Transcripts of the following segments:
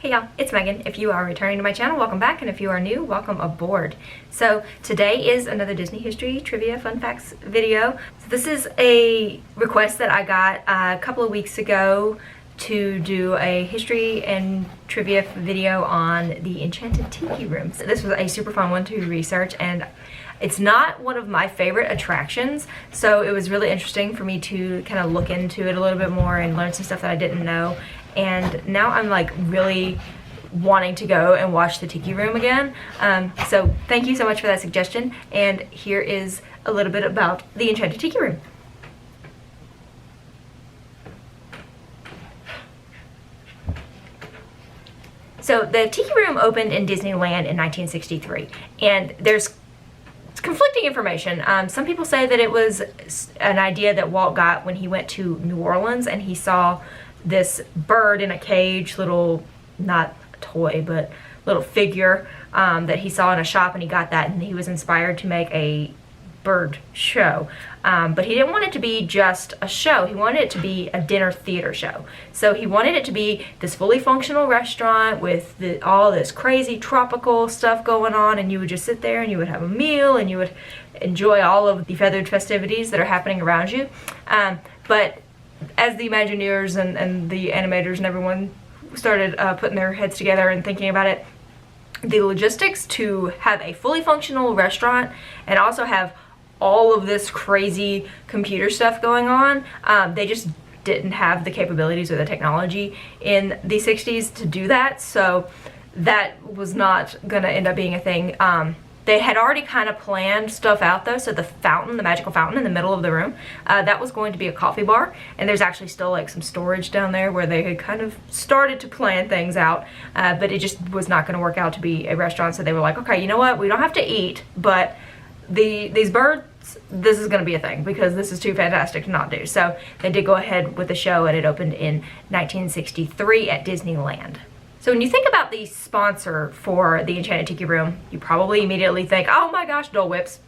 Hey y'all, it's Megan. If you are returning to my channel, welcome back, and if you are new, welcome aboard. So today is another Disney history trivia fun facts video. So this is a request that I got a couple of weeks ago to do a history and trivia video on the Enchanted Tiki Room. So this was a super fun one to research, and it's not one of my favorite attractions, so it was really interesting for me to kind of look into it a little bit more and learn some stuff that I didn't know. And now I'm like really wanting to go and watch the Tiki Room again. So thank you so much for that suggestion. And here is a little bit about the Enchanted Tiki Room. So the Tiki Room opened in Disneyland in 1963, and there's conflicting information. Some people say that it was an idea that Walt got when he went to New Orleans and he saw this bird in a cage, little, not a toy, but little figure that he saw in a shop, and he got that and he was inspired to make a bird show. But he didn't want it to be just a show. He wanted it to be a dinner theater show. So he wanted it to be this fully functional restaurant with all this crazy tropical stuff going on, and you would just sit there and you would have a meal and you would enjoy all of the feathered festivities that are happening around you. But as the Imagineers and the animators and everyone started putting their heads together and thinking about it, the logistics to have a fully functional restaurant and also have all of this crazy computer stuff going on, they just didn't have the capabilities or the technology in the 60s to do that, so that was not gonna end up being a thing. They had already kind of planned stuff out though, so the fountain, the magical fountain in the middle of the room, that was going to be a coffee bar, and there's actually still like some storage down there where they had kind of started to plan things out, but it just was not going to work out to be a restaurant, so they were like, okay, you know what, we don't have to eat, but these birds, this is going to be a thing because this is too fantastic to not do. So they did go ahead with the show, and it opened in 1963 at Disneyland. So when you think about the sponsor for the Enchanted Tiki Room, you probably immediately think, oh my gosh, Dole Whips.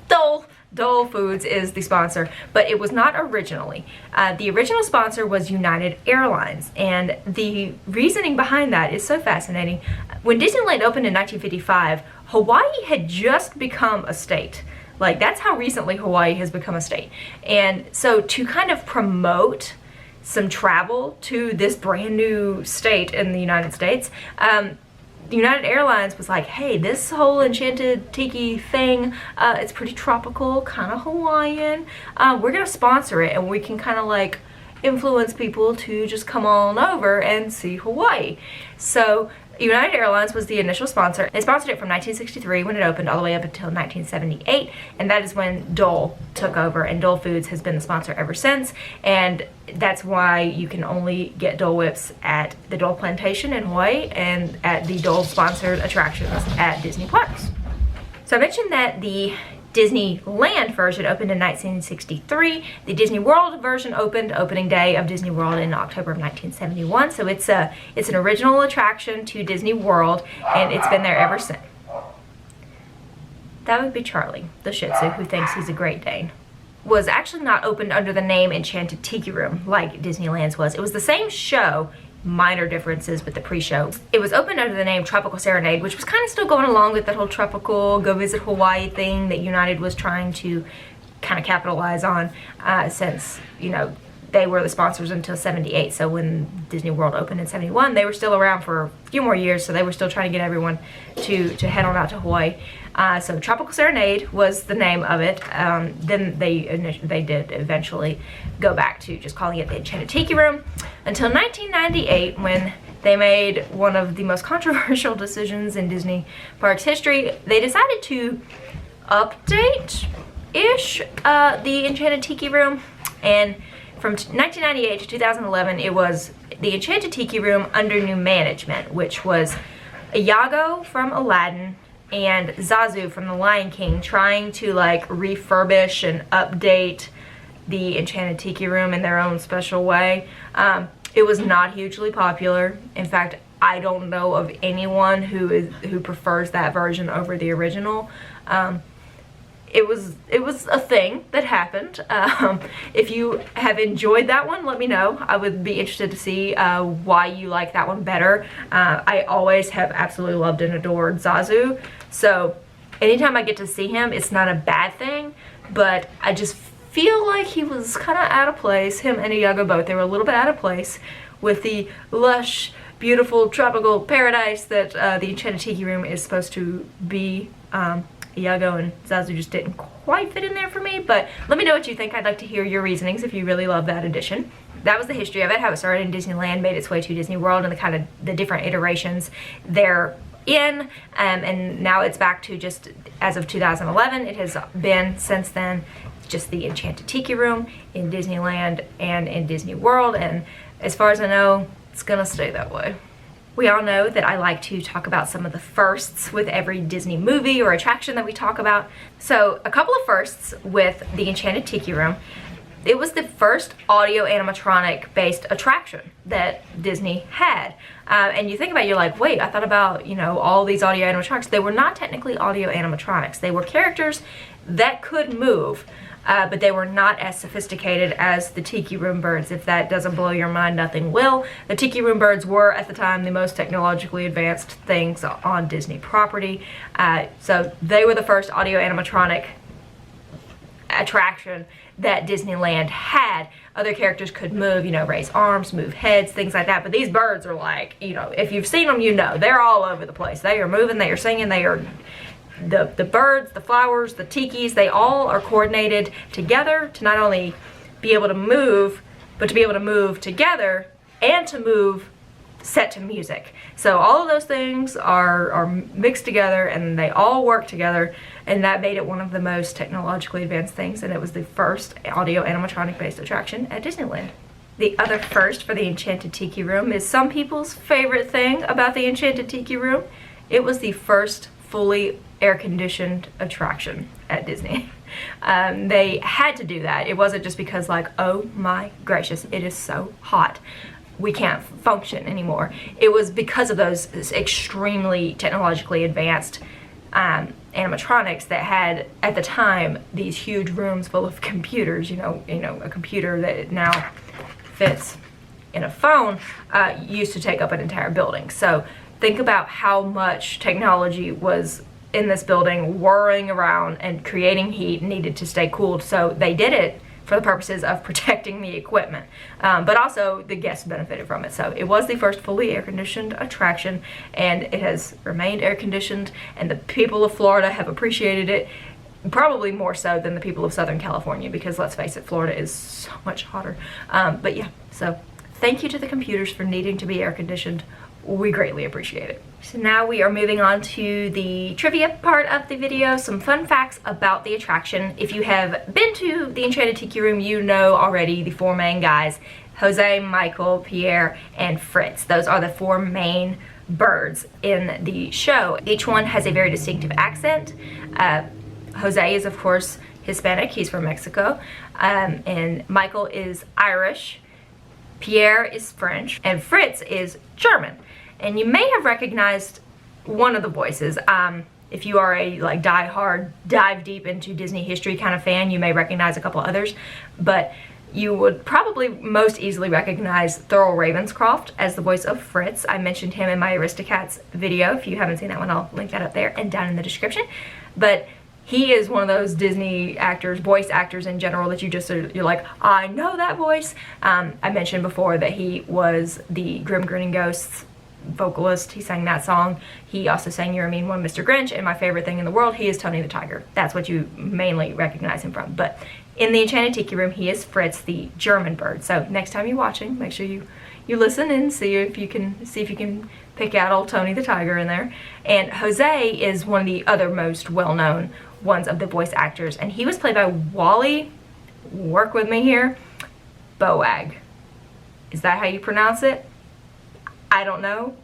Dole Foods is the sponsor, but it was not originally. The original sponsor was United Airlines, and the reasoning behind that is so fascinating. When Disneyland opened in 1955, Hawaii had just become a state. Like, that's how recently Hawaii has become a state. And so to kind of promote some travel to this brand new state in the United States, United Airlines was like, hey, this whole Enchanted Tiki thing, it's pretty tropical, kind of Hawaiian. We're gonna sponsor it, and we can kind of like influence people to just come on over and see Hawaii. So United Airlines was the initial sponsor. They sponsored it from 1963 when it opened all the way up until 1978, and that is when Dole took over, and Dole Foods has been the sponsor ever since, and that's why you can only get Dole Whips at the Dole Plantation in Hawaii and at the Dole sponsored attractions at Disney parks. So I mentioned that the Disneyland version opened in 1963. The Disney World version opened opening day of Disney World in October of 1971. So it's an original attraction to Disney World, and it's been there ever since. That would be Charlie, the Shih Tzu, who thinks he's a Great Dane. Was actually not opened under the name Enchanted Tiki Room like Disneyland's was. It was the same show, minor differences with the pre-show. It was opened under the name Tropical Serenade, which was kind of still going along with that whole tropical go visit Hawaii thing that United was trying to kind of capitalize on, since, you know, they were the sponsors until 78. So when Disney World opened in 71, they were still around for a few more years, so they were still trying to get everyone to head on out to Hawaii. So Tropical Serenade was the name of it. Then they did eventually go back to just calling it the Enchanted Tiki Room until 1998, when they made one of the most controversial decisions in Disney parks history. They decided to update-ish the Enchanted Tiki Room, and from 1998 to 2011, it was the Enchanted Tiki Room under new management, which was Iago from Aladdin and Zazu from The Lion King trying to like refurbish and update the Enchanted Tiki Room in their own special way. It was not hugely popular. In fact, I don't know of anyone who prefers that version over the original. it was a thing that happened. If you have enjoyed that one, let me know. I would be interested to see why you like that one better. I always have absolutely loved and adored Zazu, so anytime I get to see him, it's not a bad thing, but I just feel like he was kind of out of place. Him and Iago both, they were a little bit out of place with the lush, beautiful, tropical paradise that the Enchanted Tiki Room is supposed to be. Iago and Zazu just didn't quite fit in there for me, but let me know what you think. I'd like to hear your reasonings if you really love that addition. That was the history of it, how it started in Disneyland, made its way to Disney World, and the kind of the different iterations they're in, and now it's back to just as of 2011. It has been since then just the Enchanted Tiki Room in Disneyland and in Disney World, and as far as I know, it's gonna stay that way. We all know that I like to talk about some of the firsts with every Disney movie or attraction that we talk about. So a couple of firsts with the Enchanted Tiki Room. It was the first audio animatronic based attraction that Disney had. And you think about it, you're like, wait, I thought about, you know, all these audio animatronics. They were not technically audio animatronics. They were characters that could move. But they were not as sophisticated as the Tiki Room birds. If that doesn't blow your mind, nothing will. The Tiki Room birds were, at the time, the most technologically advanced things on Disney property. So they were the first audio animatronic attraction that Disneyland had. Other characters could move, you know, raise arms, move heads, things like that. But these birds are like, you know, if you've seen them, you know, they're all over the place. They are moving, they are singing, they are... The birds, the flowers, the tikis, they all are coordinated together to not only be able to move, but to be able to move together and to move set to music. So all of those things are mixed together and they all work together, and that made it one of the most technologically advanced things, and it was the first audio animatronic based attraction at Disneyland. The other first for the Enchanted Tiki Room is some people's favorite thing about the Enchanted Tiki Room. It was the first fully air-conditioned attraction at Disney. They had to do that. It wasn't just because like, oh my gracious, it is so hot, we can't function anymore. It was because of those extremely technologically advanced animatronics that had, at the time, these huge rooms full of computers. You know, a computer that now fits in a phone used to take up an entire building. So think about how much technology was in this building whirring around and creating heat, needed to stay cooled. So they did it for the purposes of protecting the equipment, but also the guests benefited from it. So it was the first fully air-conditioned attraction, and it has remained air-conditioned, and the people of Florida have appreciated it probably more so than the people of Southern California, because let's face it, Florida is so much hotter. But yeah, so thank you to the computers for needing to be air-conditioned. We greatly appreciate it. So now we are moving on to the trivia part of the video, some fun facts about the attraction. If you have been to the Enchanted Tiki Room, you know already the four main guys, Jose, Michael, Pierre, and Fritz. Those are the four main birds in the show. Each one has a very distinctive accent. Jose is, of course, Hispanic. He's from Mexico. And Michael is Irish. Pierre is French. And Fritz is German. And you may have recognized one of the voices. If you are a like die-hard, dive deep into Disney history kind of fan, you may recognize a couple others. But you would probably most easily recognize Thurl Ravenscroft as the voice of Fritz. I mentioned him in my Aristocats video. If you haven't seen that one, I'll link that up there and down in the description. But he is one of those Disney actors, voice actors in general, that you're like, I know that voice. I mentioned before that he was the Grim Grinning Ghosts vocalist. He sang that song. He also sang You're a Mean One, Mr. Grinch, and My Favorite Thing in the World. He is Tony the Tiger. That's what you mainly recognize him from. But in the Enchanted Tiki Room, he is Fritz, the German bird. So next time you're watching, make sure you listen and see if you can pick out old Tony the Tiger in there. And Jose is one of the other most well-known ones of the voice actors, and he was played by Wally, work with me here, Boag. Is that how you pronounce it? I don't know.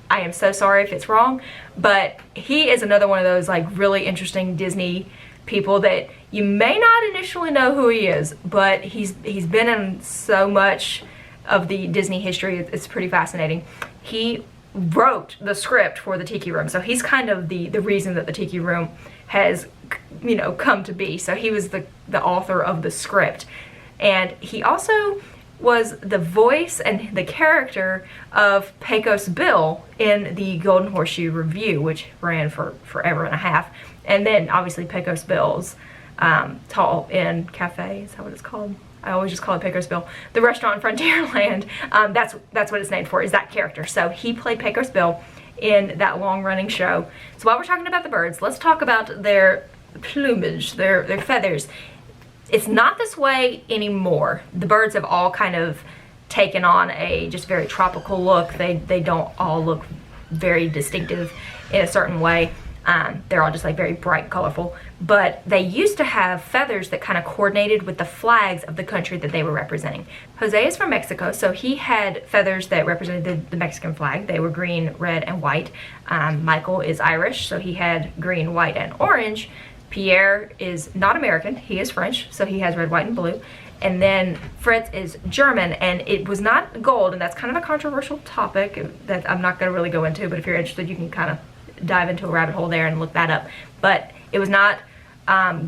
I am so sorry if it's wrong, but he is another one of those like really interesting Disney people that you may not initially know who he is, but he's been in so much of the Disney history. It's pretty fascinating. He wrote the script for the Tiki Room. So he's kind of the reason that the Tiki Room has, you know, come to be. So he was the author of the script. And he also was the voice and the character of Pecos Bill in the Golden Horseshoe Review, which ran for forever and a half. And then obviously Pecos Bill's Tall Inn Cafe, is that what it's called? I always just call it Pecos Bill. The restaurant in Frontierland, that's what it's named for, is that character. So he played Pecos Bill in that long-running show. So while we're talking about the birds, let's talk about their plumage, their feathers. It's not this way anymore. The birds have all kind of taken on a just very tropical look. They don't all look very distinctive in a certain way. They're all just like very bright, colorful. But they used to have feathers that kind of coordinated with the flags of the country that they were representing. Jose is from Mexico, so he had feathers that represented the Mexican flag. They were green, red, and white. Michael is Irish, so he had green, white, and orange. Pierre is not American, he is French, so he has red, white, and blue. And then Fritz is German, and it was not gold, and that's kind of a controversial topic that I'm not going to really go into, but if you're interested, you can kind of dive into a rabbit hole there and look that up. But it was not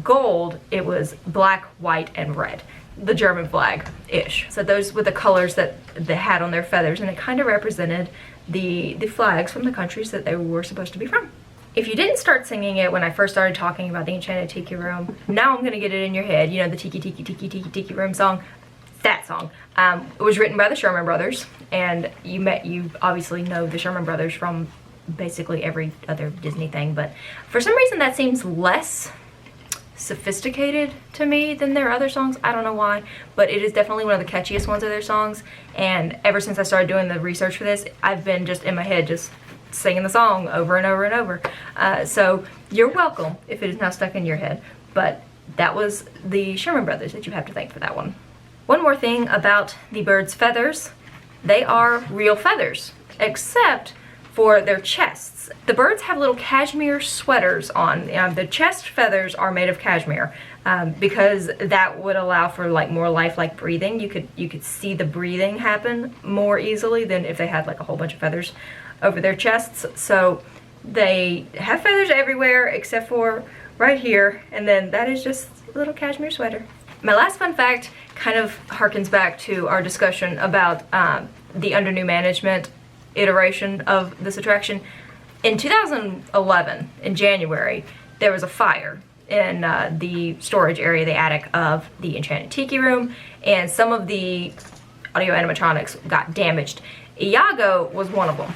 gold, it was black, white, and red. The German flag-ish. So those were the colors that they had on their feathers, and it kind of represented the flags from the countries that they were supposed to be from. If you didn't start singing it when I first started talking about the Enchanted Tiki Room, now I'm gonna get it in your head. You know, the Tiki Tiki Tiki Tiki Tiki Room song? That song. It was written by the Sherman Brothers, and you obviously know the Sherman Brothers from basically every other Disney thing, but for some reason that seems less sophisticated to me than their other songs. I don't know why, but it is definitely one of the catchiest ones of their songs, and ever since I started doing the research for this, I've been just in my head just singing the song over and over and over. So you're welcome if it is now stuck in your head, but that was the Sherman Brothers that you have to thank for that one. One more thing about the bird's feathers, they are real feathers, except for their chests. The birds have little cashmere sweaters on. The chest feathers are made of cashmere because that would allow for like more lifelike breathing. You could see the breathing happen more easily than if they had like a whole bunch of feathers over their chests. So they have feathers everywhere except for right here, and then that is just a little cashmere sweater. My last fun fact kind of harkens back to our discussion about the under new management iteration of this attraction. In 2011, in January, there was a fire in the storage area, the attic of the Enchanted Tiki Room, and some of the audio animatronics got damaged. Iago was one of them.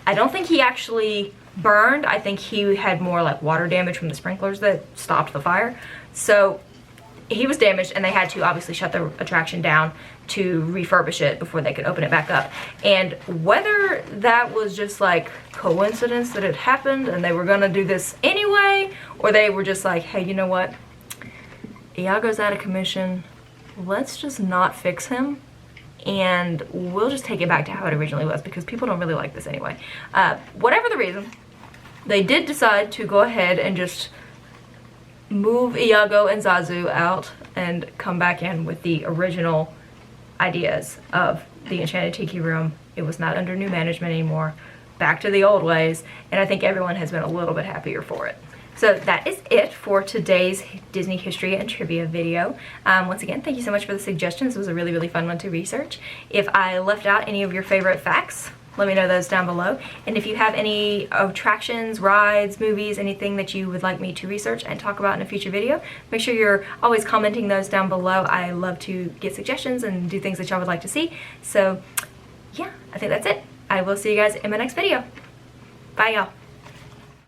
I don't think he actually burned. I think he had more like water damage from the sprinklers that stopped the fire. So he was damaged, and they had to obviously shut the attraction down to refurbish it before they could open it back up. And whether that was just like coincidence that it happened and they were gonna do this anyway, or they were just like, hey, you know what? Iago's out of commission. Let's just not fix him, and we'll just take it back to how it originally was, because people don't really like this anyway. Whatever the reason, they did decide to go ahead and just move Iago and Zazu out and come back in with the original ideas of the Enchanted Tiki Room. It was not under new management anymore, back to the old ways, and I think everyone has been a little bit happier for it. So that is it for today's Disney history and trivia video. Once again, thank you so much for the suggestions. It was a really, really fun one to research. If I left out any of your favorite facts, let me know those down below. And if you have any attractions, rides, movies, anything that you would like me to research and talk about in a future video, make sure you're always commenting those down below. I love to get suggestions and do things that y'all would like to see. So yeah, I think that's it. I will see you guys in my next video. Bye y'all.